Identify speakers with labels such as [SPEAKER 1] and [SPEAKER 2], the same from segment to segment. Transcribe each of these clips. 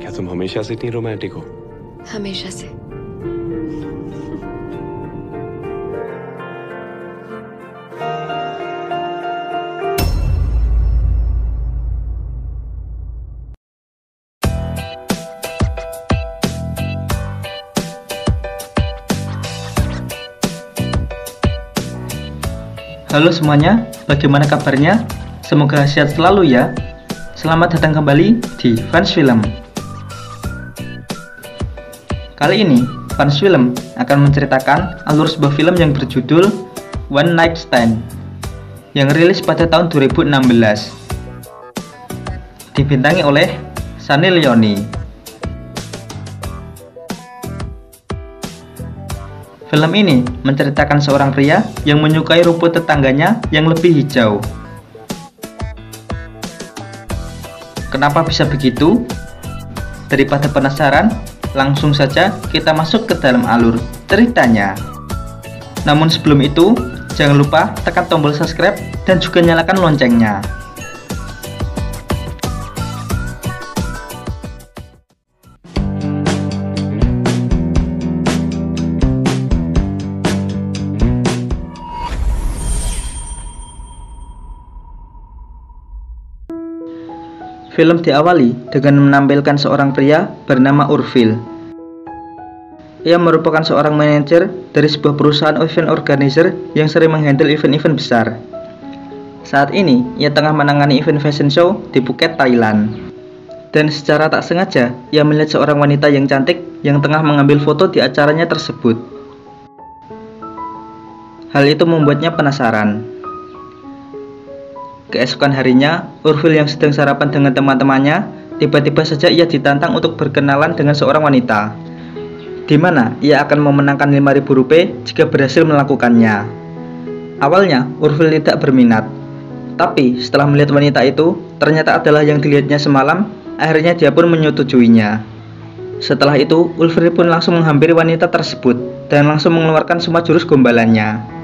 [SPEAKER 1] क्या तुम हमेशा से इतनी रोमांटिक हो?
[SPEAKER 2] हमेशा से।
[SPEAKER 3] Halo semuanya, bagaimana kabarnya? Semoga sehat selalu ya. Selamat datang kembali di Fans Film. Kali ini, Fans Film akan menceritakan alur sebuah film yang berjudul One Night Stand yang rilis pada tahun 2016. Dibintangi oleh Sunny Leone. Film ini menceritakan seorang pria yang menyukai rumput tetangganya yang lebih hijau. Kenapa bisa begitu? Daripada penasaran, langsung saja kita masuk ke dalam alur ceritanya. Namun sebelum itu, jangan lupa tekan tombol subscribe dan juga nyalakan loncengnya. Film diawali dengan menampilkan seorang pria bernama Urfil. Ia merupakan seorang manajer dari sebuah perusahaan event organizer yang sering menghandle event-event besar. Saat ini, ia tengah menangani event fashion show di Phuket, Thailand. Dan secara tak sengaja, ia melihat seorang wanita yang cantik yang tengah mengambil foto di acaranya tersebut. Hal itu membuatnya penasaran. Keesokan harinya, Urfil yang sedang sarapan dengan teman-temannya, tiba-tiba saja ia ditantang untuk berkenalan dengan seorang wanita, di mana ia akan memenangkan 5.000 rupiah jika berhasil melakukannya. Awalnya, Urfil tidak berminat, tapi setelah melihat wanita itu, ternyata adalah yang dilihatnya semalam, akhirnya dia pun menyetujuinya. Setelah itu, Urfil pun langsung menghampiri wanita tersebut, dan langsung mengeluarkan semua jurus gombalannya.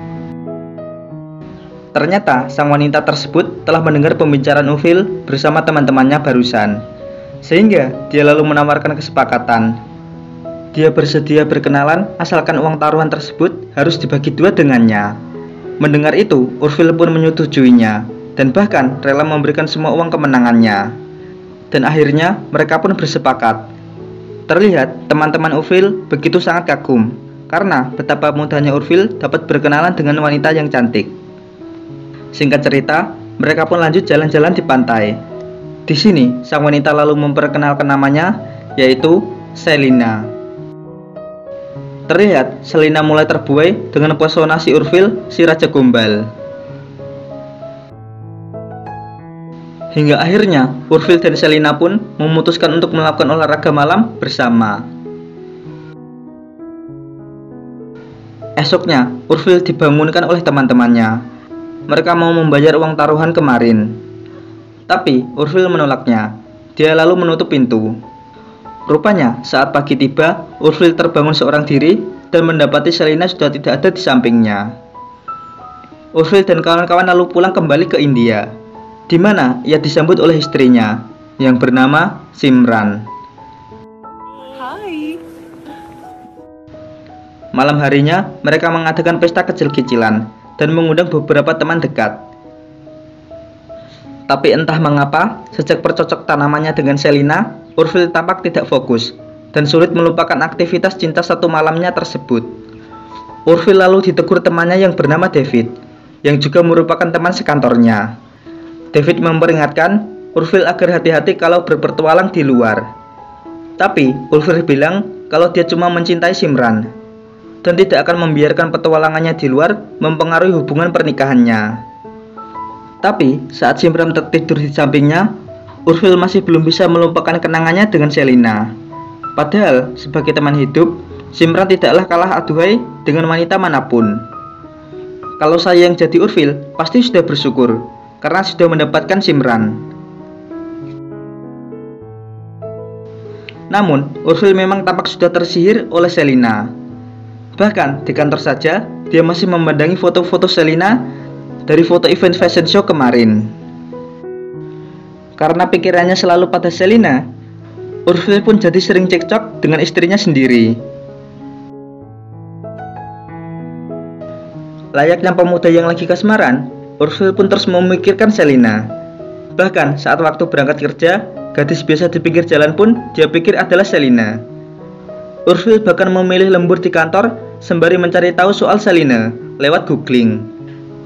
[SPEAKER 3] Ternyata sang wanita tersebut telah mendengar pembicaraan Urfil bersama teman-temannya barusan, sehingga dia lalu menawarkan kesepakatan. Dia bersedia berkenalan asalkan uang taruhan tersebut harus dibagi dua dengannya. Mendengar itu, Urfil pun menyetujuinya dan bahkan rela memberikan semua uang kemenangannya. Dan akhirnya mereka pun bersepakat. Terlihat teman-teman Urfil begitu sangat kagum karena betapa mudahnya Urfil dapat berkenalan dengan wanita yang cantik. Singkat cerita, mereka pun lanjut jalan-jalan di pantai. Di sini, sang wanita lalu memperkenalkan namanya, yaitu Selina. Terlihat, Selina mulai terbuai dengan pesona si Urfil, si Raja Gombal. Hingga akhirnya, Urfil dan Selina pun memutuskan untuk melakukan olahraga malam bersama. Esoknya, Urfil dibangunkan oleh teman-temannya. Mereka mau membayar uang taruhan kemarin, tapi Urfil menolaknya. Dia lalu menutup pintu. Rupanya saat pagi tiba, Urfil terbangun seorang diri dan mendapati Selina sudah tidak ada di sampingnya. Urfil dan kawan-kawan lalu pulang kembali ke India, di mana ia disambut oleh istrinya yang bernama Simran.
[SPEAKER 2] Hai.
[SPEAKER 3] Malam harinya mereka mengadakan pesta kecil-kecilan dan mengundang beberapa teman dekat. Tapi entah mengapa, sejak bercocok tanamannya dengan Selina, Urfil tampak tidak fokus dan sulit melupakan aktivitas cinta satu malamnya tersebut. Urfil lalu ditegur temannya yang bernama David, yang juga merupakan teman sekantornya. David memperingatkan Urfil agar hati-hati kalau berpetualang di luar. Tapi Urfil bilang kalau dia cuma mencintai Simran dan tidak akan membiarkan petualangannya di luar mempengaruhi hubungan pernikahannya. Tapi saat Simran tertidur di sampingnya, Urfil masih belum bisa melupakan kenangannya dengan Selina. Padahal sebagai teman hidup, Simran tidaklah kalah aduhai dengan wanita manapun. Kalau saya yang jadi Urfil, pasti sudah bersyukur karena sudah mendapatkan Simran. Namun, Urfil memang tampak sudah tersihir oleh Selina. Bahkan di kantor saja, dia masih memandangi foto-foto Selina dari foto event fashion show kemarin. Karena pikirannya selalu pada Selina, Urfil pun jadi sering cekcok dengan istrinya sendiri. Layaknya pemuda yang lagi kasmaran, Urfil pun terus memikirkan Shelina. Bahkan saat waktu berangkat kerja, gadis biasa di pinggir jalan pun dia pikir adalah Shelina. Urfil bahkan memilih lembur di kantor sembari mencari tahu soal Shelina lewat googling.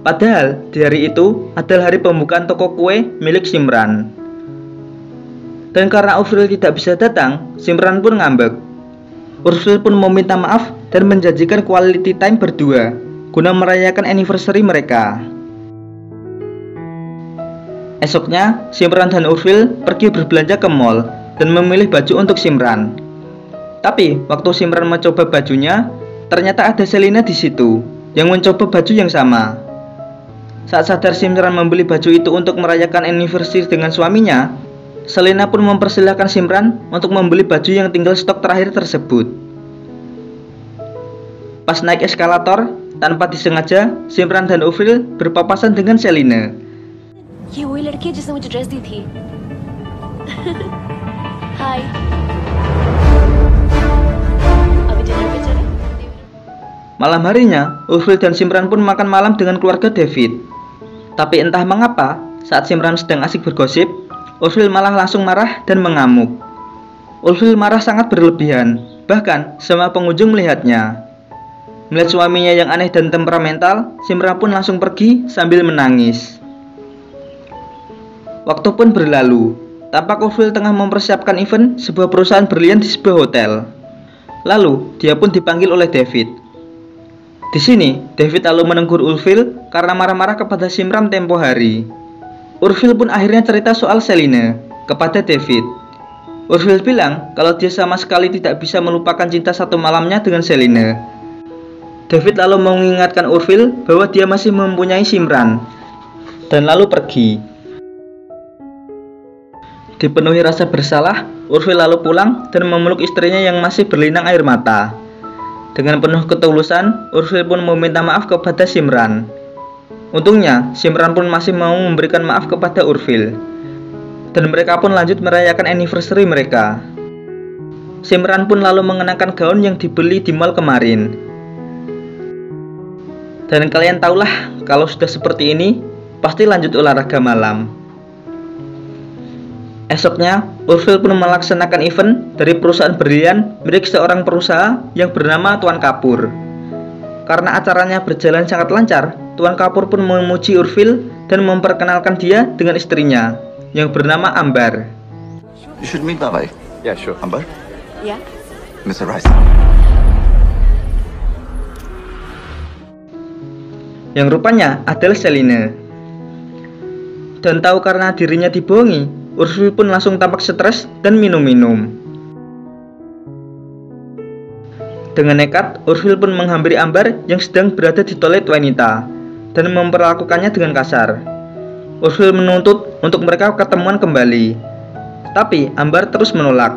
[SPEAKER 3] Padahal di hari itu adalah hari pembukaan toko kue milik Simran. Dan karena Urfil tidak bisa datang, Simran pun ngambek. Urfil pun meminta maaf dan menjanjikan quality time berdua guna merayakan anniversary mereka. Esoknya, Simran dan Urfil pergi berbelanja ke mall dan memilih baju untuk Simran. Tapi waktu Simran mencoba bajunya, ternyata ada Shelina di situ yang mencoba baju yang sama. Saat sadar Simran membeli baju itu untuk merayakan anniversary dengan suaminya, Shelina pun mempersilahkan Simran untuk membeli baju yang tinggal stok terakhir tersebut. Pas naik eskalator, tanpa disengaja, Simran dan Urfil berpapasan dengan Shelina.
[SPEAKER 2] ये वही लड़की है जिसने मुझे ड्रेस दी थी। हाय। अभी डिनर पे चले?
[SPEAKER 3] Malam harinya, Urfil dan Simran pun makan malam dengan keluarga David. Tapi entah mengapa, saat Simran sedang asik bergosip, Urfil malah langsung marah dan mengamuk. Urfil marah sangat berlebihan, bahkan semua pengunjung melihatnya. Melihat suaminya yang aneh dan temperamental, Simran pun langsung pergi sambil menangis. Waktu pun berlalu, tampak Urfil tengah mempersiapkan event sebuah perusahaan berlian di sebuah hotel. Lalu, dia pun dipanggil oleh David. Di sini, David lalu menegur Urfil karena marah-marah kepada Simran tempo hari. Urfil pun akhirnya cerita soal Shelina kepada David. Urfil bilang kalau dia sama sekali tidak bisa melupakan cinta satu malamnya dengan Shelina. David lalu mengingatkan Urfil bahwa dia masih mempunyai Simran, dan lalu pergi. Dipenuhi rasa bersalah, Urfil lalu pulang dan memeluk istrinya yang masih berlinang air mata. Dengan penuh ketulusan, Urfil pun meminta maaf kepada Simran. Untungnya, Simran pun masih mau memberikan maaf kepada Urfil. Dan mereka pun lanjut merayakan anniversary mereka. Simran pun lalu mengenakan gaun yang dibeli di mall kemarin. Dan kalian tahulah, kalau sudah seperti ini, pasti lanjut olahraga malam. Esoknya, Urfil pun melaksanakan event dari perusahaan berlian milik seorang pengusaha yang bernama Tuan Kapur. Karena acaranya berjalan sangat lancar, Tuan Kapur pun memuji Urfil dan memperkenalkan dia dengan istrinya yang bernama Ambar.
[SPEAKER 4] You should meet my wife.
[SPEAKER 1] Yeah, sure.
[SPEAKER 4] Amber,
[SPEAKER 2] Yeah.
[SPEAKER 4] Mr. Rice.
[SPEAKER 3] Yang rupanya adalah Shelina. Dan tahu karena dirinya dibohongi, Urfil pun langsung tampak stres dan minum-minum. Dengan nekat, Urfil pun menghampiri Ambar yang sedang berada di toilet wanita dan memperlakukannya dengan kasar. Urfil menuntut untuk mereka ketemuan kembali, tapi Ambar terus menolak.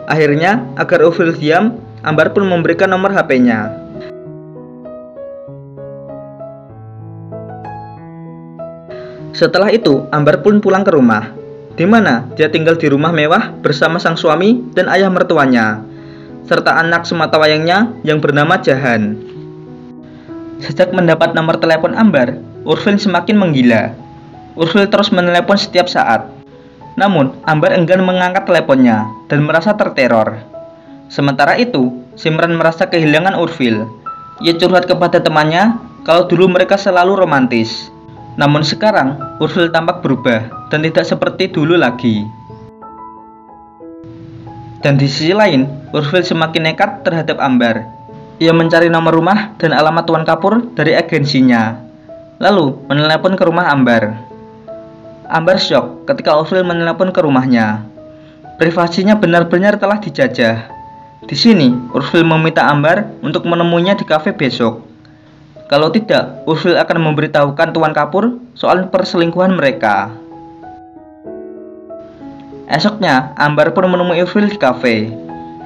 [SPEAKER 3] Akhirnya, agar Urfil diam, Ambar pun memberikan nomor HP-nya. Setelah itu, Ambar pun pulang ke rumah, di mana dia tinggal di rumah mewah bersama sang suami dan ayah mertuanya, serta anak sematawayangnya yang bernama Jahan. Sejak mendapat nomor telepon Ambar, Urfil semakin menggila. Urfil terus menelepon setiap saat. Namun, Ambar enggan mengangkat teleponnya dan merasa terteror. Sementara itu, Simran merasa kehilangan Urfil. Ia curhat kepada temannya kalau dulu mereka selalu romantis. Namun sekarang, Urfil tampak berubah dan tidak seperti dulu lagi. Dan di sisi lain, Urfil semakin nekat terhadap Ambar. Ia mencari nomor rumah dan alamat Tuan Kapur dari agensinya, lalu menelepon ke rumah Ambar. Ambar syok ketika Urfil menelepon ke rumahnya. Privasinya benar-benar telah dijajah. Di sini, Urfil meminta Ambar untuk menemuinya di kafe besok. Kalau tidak, Urfil akan memberitahukan Tuan Kapur soal perselingkuhan mereka. Esoknya, Ambar pun menemui Urfil di kafe.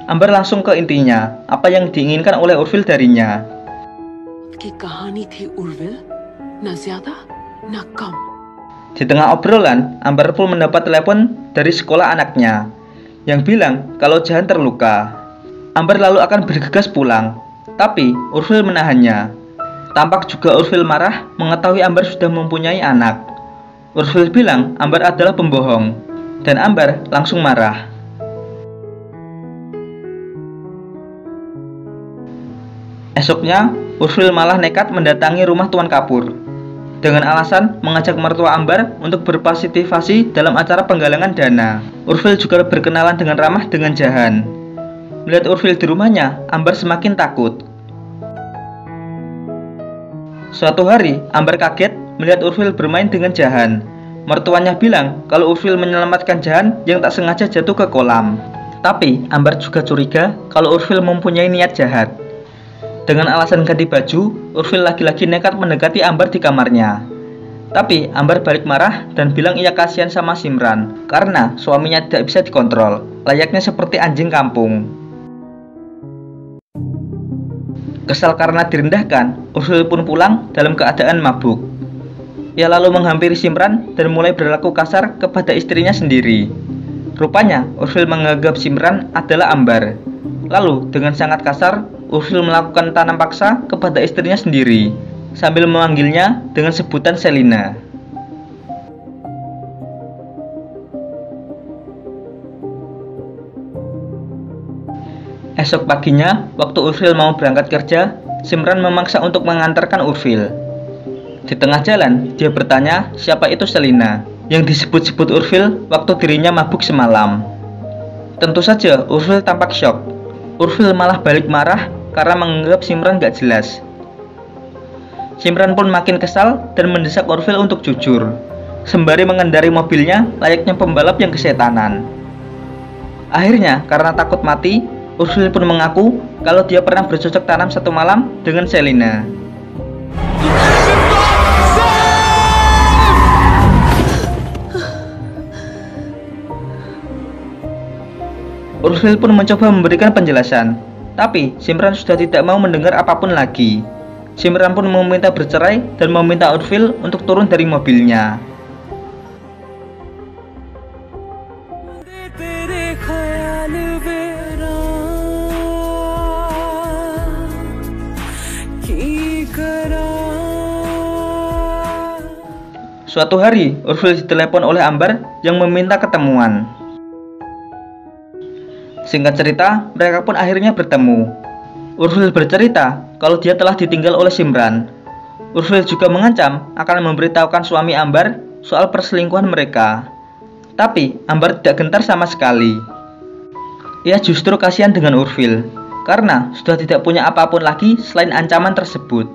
[SPEAKER 3] Ambar langsung ke intinya, apa yang diinginkan oleh Urfil darinya.
[SPEAKER 5] की कहानी थी उर्विल, न ज्यादा न कम.
[SPEAKER 3] Di tengah obrolan, Ambar pun mendapat telepon dari sekolah anaknya. yang bilang kalau Jahan terluka. Amber lalu akan bergegas pulang, tapi Urfil menahannya. Tampak juga Urfil marah mengetahui Amber sudah mempunyai anak. Urfil bilang Amber adalah pembohong, dan Amber langsung marah. Esoknya, Urfil malah nekat mendatangi rumah Tuan Kapur dengan alasan mengajak mertua Amber untuk berpartisipasi dalam acara penggalangan dana. Urfil juga berkenalan dengan ramah dengan Jahan. Melihat Urfil di rumahnya, Amber semakin takut. Suatu hari, Amber kaget melihat Urfil bermain dengan Jahan. Mertuanya bilang kalau Urfil menyelamatkan Jahan yang tak sengaja jatuh ke kolam. Tapi Amber juga curiga kalau Urfil mempunyai niat jahat. Dengan alasan ganti baju, Urfil lagi-lagi nekat mendekati Amber di kamarnya. Tapi Amber balik marah dan bilang ia kasihan sama Simran karena suaminya tidak bisa dikontrol, layaknya seperti anjing kampung. Kesal karena direndahkan, Urfil pun pulang dalam keadaan mabuk. Ia lalu menghampiri Simran dan mulai berlaku kasar kepada istrinya sendiri. Rupanya, Urfil menganggap Simran adalah Amber. Lalu, dengan sangat kasar, Urfil melakukan tanam paksa kepada istrinya sendiri, sambil memanggilnya dengan sebutan Selina. Esok paginya, waktu Urfil mau berangkat kerja, Simran memaksa untuk mengantarkan Urfil. Di tengah jalan, dia bertanya siapa itu Selina, yang disebut-sebut Urfil waktu dirinya mabuk semalam. Tentu saja Urfil tampak syok. Urfil malah balik marah karena menganggap Simran gak jelas. Simran pun makin kesal dan mendesak Urfil untuk jujur, sembari mengendari mobilnya layaknya pembalap yang kesetanan. Akhirnya, karena takut mati, Urfil pun mengaku kalau dia pernah bercocok tanam satu malam dengan Selina. Urfil pun mencoba memberikan penjelasan, tapi Simran sudah tidak mau mendengar apapun lagi. Simran pun meminta bercerai dan meminta Urfil untuk turun dari mobilnya. Suatu hari, Urfil ditelepon oleh Amber yang meminta ketemuan. Singkat cerita, mereka pun akhirnya bertemu. Urfil bercerita kalau dia telah ditinggal oleh Simran. Urfil juga mengancam akan memberitahukan suami Amber soal perselingkuhan mereka. Tapi Amber tidak gentar sama sekali. Ia justru kasihan dengan Urfil karena sudah tidak punya apapun lagi selain ancaman tersebut.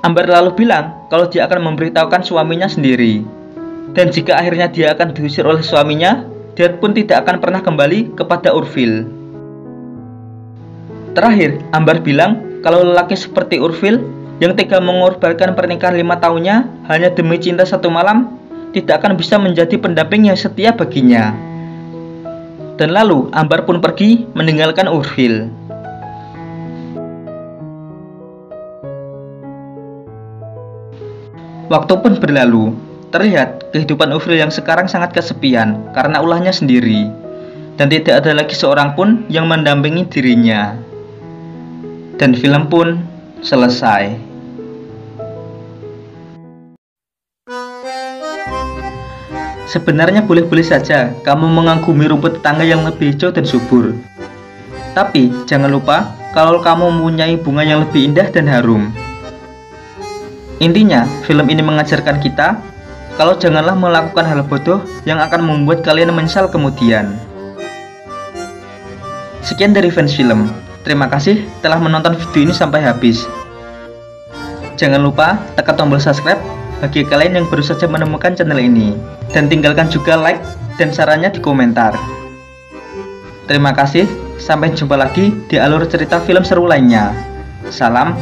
[SPEAKER 3] Amber lalu bilang kalau dia akan memberitahukan suaminya sendiri. Dan jika akhirnya dia akan diusir oleh suaminya, dia pun tidak akan pernah kembali kepada Urfil. Terakhir, Amber bilang kalau lelaki seperti Urfil yang tega mengorbankan pernikahan 5 tahunnya hanya demi cinta satu malam tidak akan bisa menjadi pendamping yang setia baginya. Dan lalu Amber pun pergi meninggalkan Urfil. Waktu pun berlalu, terlihat kehidupan Urfil yang sekarang sangat kesepian karena ulahnya sendiri, dan tidak ada lagi seorang pun yang mendampingi dirinya. Dan film pun selesai. Sebenarnya boleh-boleh saja kamu mengagumi rumput tetangga yang lebih hijau dan subur. Tapi jangan lupa kalau kamu mempunyai bunga yang lebih indah dan harum. Intinya, film ini mengajarkan kita kalau janganlah melakukan hal bodoh yang akan membuat kalian menyesal kemudian. Sekian dari Fans Film. Terima kasih telah menonton video ini sampai habis. Jangan lupa tekan tombol subscribe bagi kalian yang baru saja menemukan channel ini. Dan tinggalkan juga like dan sarannya di komentar. Terima kasih, sampai jumpa lagi di alur cerita film seru lainnya. Salam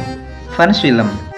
[SPEAKER 3] Fans Film.